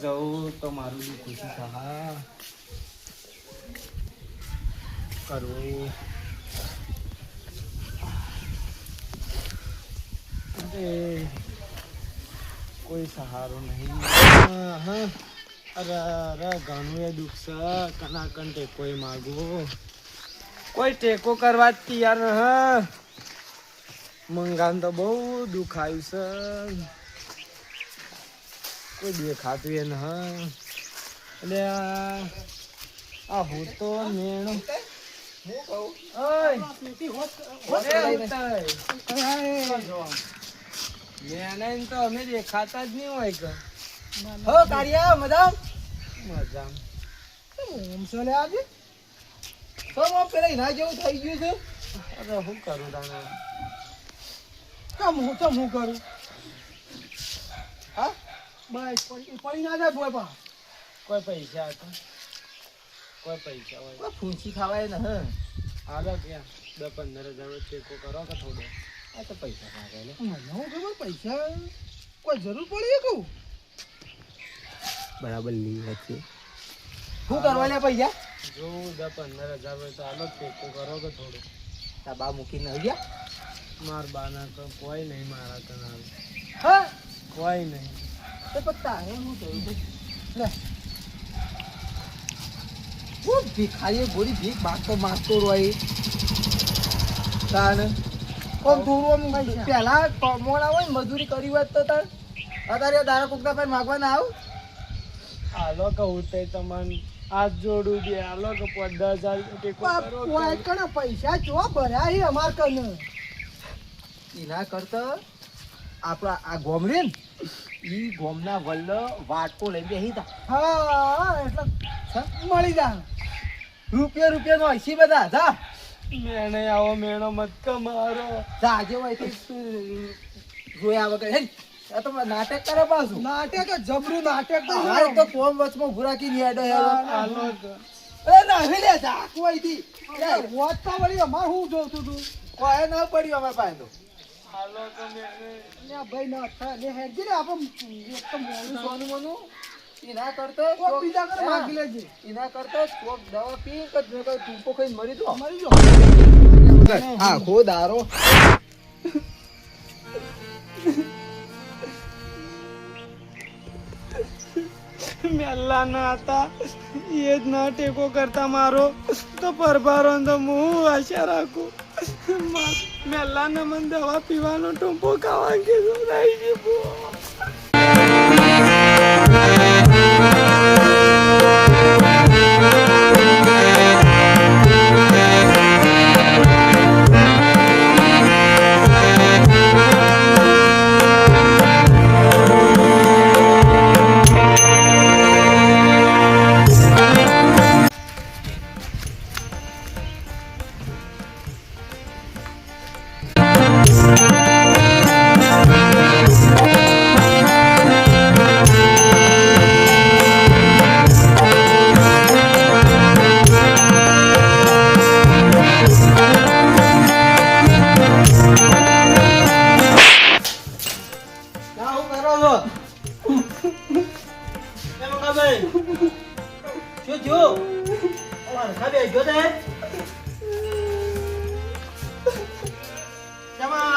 જવું તો મારું બી ખુશી થા કરવું કોઈ સહારો નહીં. અરે ઘણું એ દુઃખ છે. કનાકન ટેકો માગવો કોઈ ટેકો કરવા તૈયાર હ. મંગાન તો બહુ દુઃખ આવ્યું છે. કોઈ દેખાતું એ ન એટલે આ હું તો મેણો તો અમે દેખાતા જ નહીં હોય કે મજા આજે પેલા એના જેવું થઈ ગયું છે. અરે શું કરું તાને હું કરું હા બસ પડી ના જાય બોય પા કોઈ પૈસા હતા કોઈ પૈસા હોય ફૂંચી ખાવાય ને હાલો ક્યાં 10-15 હજાર ટેકો કરો કે થોડો આ તો પૈસા ખાવે ને મને હું ખબર પૈસા કોઈ જરૂર પડી કહું બરાબર લી છે. શું કરવા લે પૈસા જો 10-15 હજાર હોય તો હાલો ટેકો કરો કે થોડો તા બા મૂકીને આવી ગયા માર બાના તો કોઈ નહીં મારા કનાલ હા કોઈ નહીં તો પત્તા હે હું જોઈ લે હું ભીખાઈએ ગોરી ભીખ માગતો રોય તાને કોમ થોડું પેલા મોડા હોય મજૂરી કરી વાત તો તાર અત્યારે દારા કોકના પર માગવાના આવ હાલો કહું તે તમને હાથ જોડું દે હાલો કે 10,000 ટેકો કરો કોઈ કણ પૈસા જો ભર્યા હે અમાર કને એના કરતા આપણા આ ગોમરે ને ઈ ગોમના વલ્લ વાટકો લઈ બેહી તા હા એટલે મળી જા રૂપિયા નો હસી બધા જા મેણે આવો મેણો મત કમારો જાજે હોય તે જોયા વગર હે આ તો નાટક કરે પાછું નાટક જબરું નાટક તો હાલ તો કોમ વચમાં ભૂરાકી ની આડો હાલો એ ના લે જા કોઈ થી એ વોટ તો વળી અમાર હું જોતું તું કોઈ ના પડ્યો અમાર પાસે તો હાલો તો ને ભાઈ ના થા ને હેજી રે આપો એક તો મોનું સોનું મનું ઈના કરતો કોક બીજા કર માંગી લેજે ઈના કરતો કોક દવા પી કે જો કોઈ ટૂંપો ખાઈ મરી જો હા ખો દારો મેલ્લા ના હતા એ જ ના ટેકો કરતા મારો તો પરભારો તો હું આશા રાખું મેલ્લા ને મને દવા પીવાનો ટૂંપો ખાવા કીધું રહી ગયું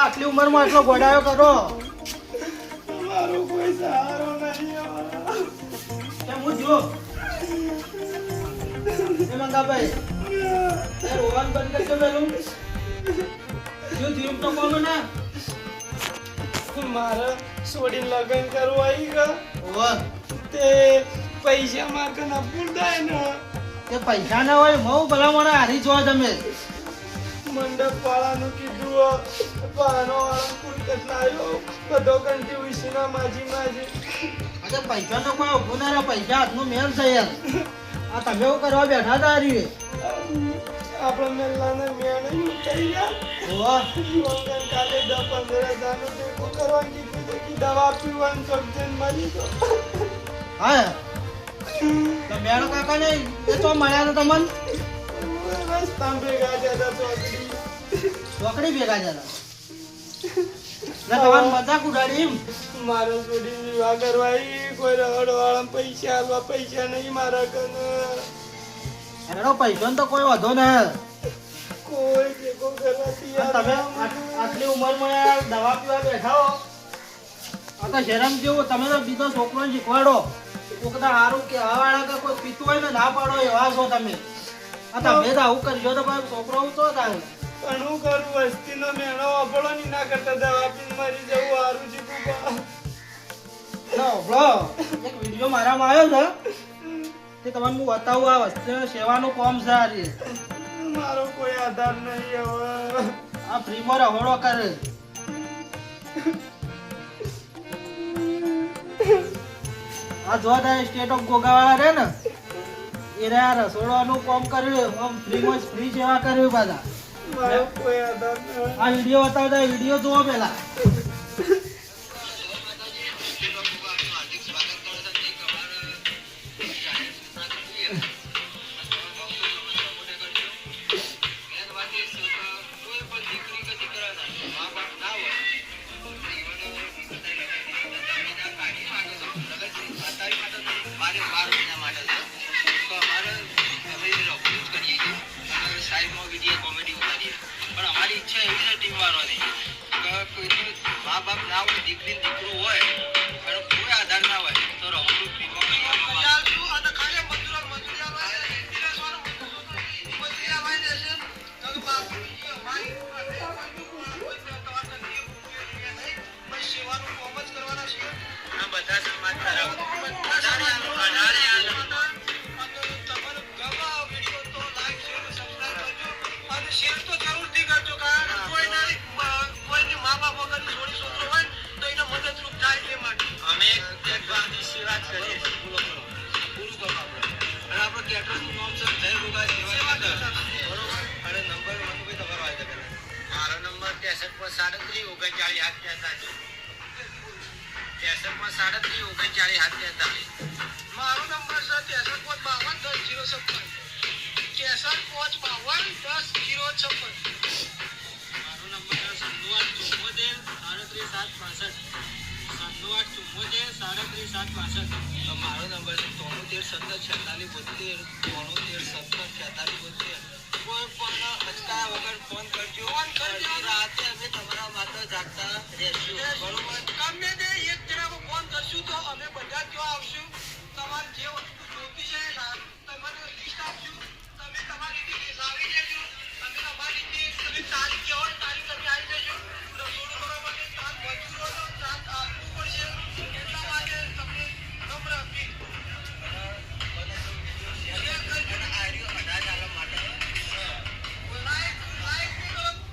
આટલી ઉંમરમાં આટલો ગોડાયો કરો મારો કોઈ સહારો નહીં કેમ હું જો એ મંગાભાઈ એ રોવાન બંધ કરજો પેલું જો જીવ તો કોનો ના મારે છોડીને લગન કરવું આવી ગયા તે પૈસા માર્ક ના પૂરતા ને તે પૈસા ના હોય બહુ ભલા મને હારી જો તમે મંડપ વાળાનું કીધું પાનો વાળા કુટકટ લાવ્યો બધો કંટી ઉસીના માજી કે પૈસા તો કોઈ ઊભું ના રહે, પૈસા હાથનો મેલ છે યાર. આ તમે એવું કરવા બેઠા હતા હારી? આપણે મેલાને મેળ નહીં કરી ગયા. ઓહો, વગર કાલે 10-15 હજારનું ટેકો કરવાની કીધું કે દવા પીવાનું સમજણ મળી તો. હા તો મેળો કાકા ને એ તો મળ્યા હતા તમને? રસ્તા ભેગા જતા ચોકડી. ચોકડી ભેગા જતા તમારે મજાક ઉડાડી એમ? મારો છોડી વિવાહ કરવા કોઈ રખડવાળા પૈસા આલવા પૈસા નહીં મારા કને. એનો પૈસો તો કોઈ વધો ને. કોઈ ભેગો કરવા તૈયાર તમે ના. આટલી ઉંમરમાં યાર દવા પીવા બેઠા હો. આ તો શરમ જેવું. તમે તો બીજો છોકરો શીખવાડો. કોકના હારું કે હવાળા કે કોઈ પીતું હોય ને ના પાડો એવા છો તમે. આ તમે તો આવું કરજો તો ભાઈ છોકરો તો થાય. પણ હું કરું વસ્તીનો મેળો વાપરો ની ના કરતા દવા પીને મરી જવું હારું છે કુપા. બ્રો એક વિડીયો મારામાં આવ્યો છે તે તમને હું બતાવું. આ વસ્તુ સેવાનું કોમ છે આ રે. મારો કોઈ આધાર નહીં હવે. આ ફ્રીમાં રહોડો કરે. આ જો સ્ટેટ ઓફ ગોગાવાળા રે ને એ રસોડાનું કામ કર્યું. આમ ફ્રીમાં ફ્રી સેવા કરવી બધા. મારો કોઈ આધાર નહીં. આ વિડીયો બતાવતા વિડીયો જુઓ પેલા. મારો નંબર છે 93 કોઈ પણ અચકા વગર ફોન કરજો. રાતે અમે તમારા માટે જાગતા રહેશું. બરોબર? ગમે તે એક જણાનો ફોન કરશું તો અમે બધા ત્યાં આવશું. તમારે જે વસ્તુ જોઈતી છે તમારે લિસ્ટ આપશું. તમે તમારી રીતે લાવી દેજો. અમે અમારી રીતે તમે તારીખ કહો તારીખ અમે આવી જજો. રસોડું કરવા માટે સાત મજૂરોનો સાથ આપવું પડશે. એટલા માટે તમને નમ્ર અપીલ.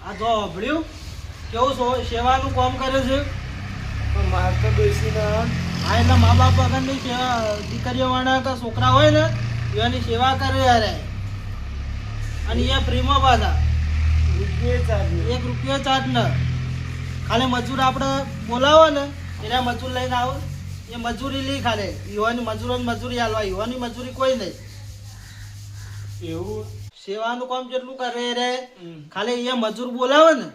આ જો ભળ્યું કેવું સેવાનું કામ કરે છે. પણ માર તો બેસીને હા એટલે મા બાપ વગરની દીકરીઓ વાળા કે છોકરા હોય ને એની સેવા કરે યાર. અને એ ફ્રીમાં પાછા રૂપિયે 1 રૂપિયો ચાર્જ ને. ખાલી મજૂર આપણે બોલાવો ને એના મજૂર લઈને આવો એ મજૂરી લઈ ખાલી. યુવાની મજૂરોની મજૂરી હાલવા. યુવાની મજૂરી કોઈ નહીં. એવું સેવાનું કામ જેટલું કરે રે ખાલી એ મજૂર બોલાવે ને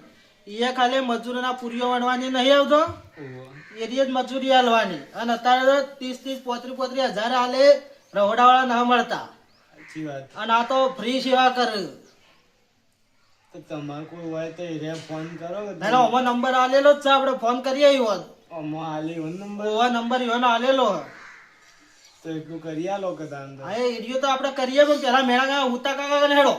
એ ખાલી મજૂરોના પૂરીઓ વણવાની નહીં આવતો. એની જ મજૂરી હાલવાની. અને અત્યારે 30-35 હજાર હાલે રહોડાવાળા ના મળતા. સાચી વાત. અને આ તો ફ્રી સેવા કરે. તો તમારે કોઈ હોય તો એને ફોન કરો. એનો ઓમો નંબર આલેલો જ છે. આપણે ફોન કરીએ ઈવન. આમાં આલી નંબર ઓવા નંબર ઈવન આલેલો. તો એટલું કરી આલો કે તાન તો. હા એ વિડીયો તો આપણે કરીએ પણ પેલા મેળા ઉતા કાકા હેડો.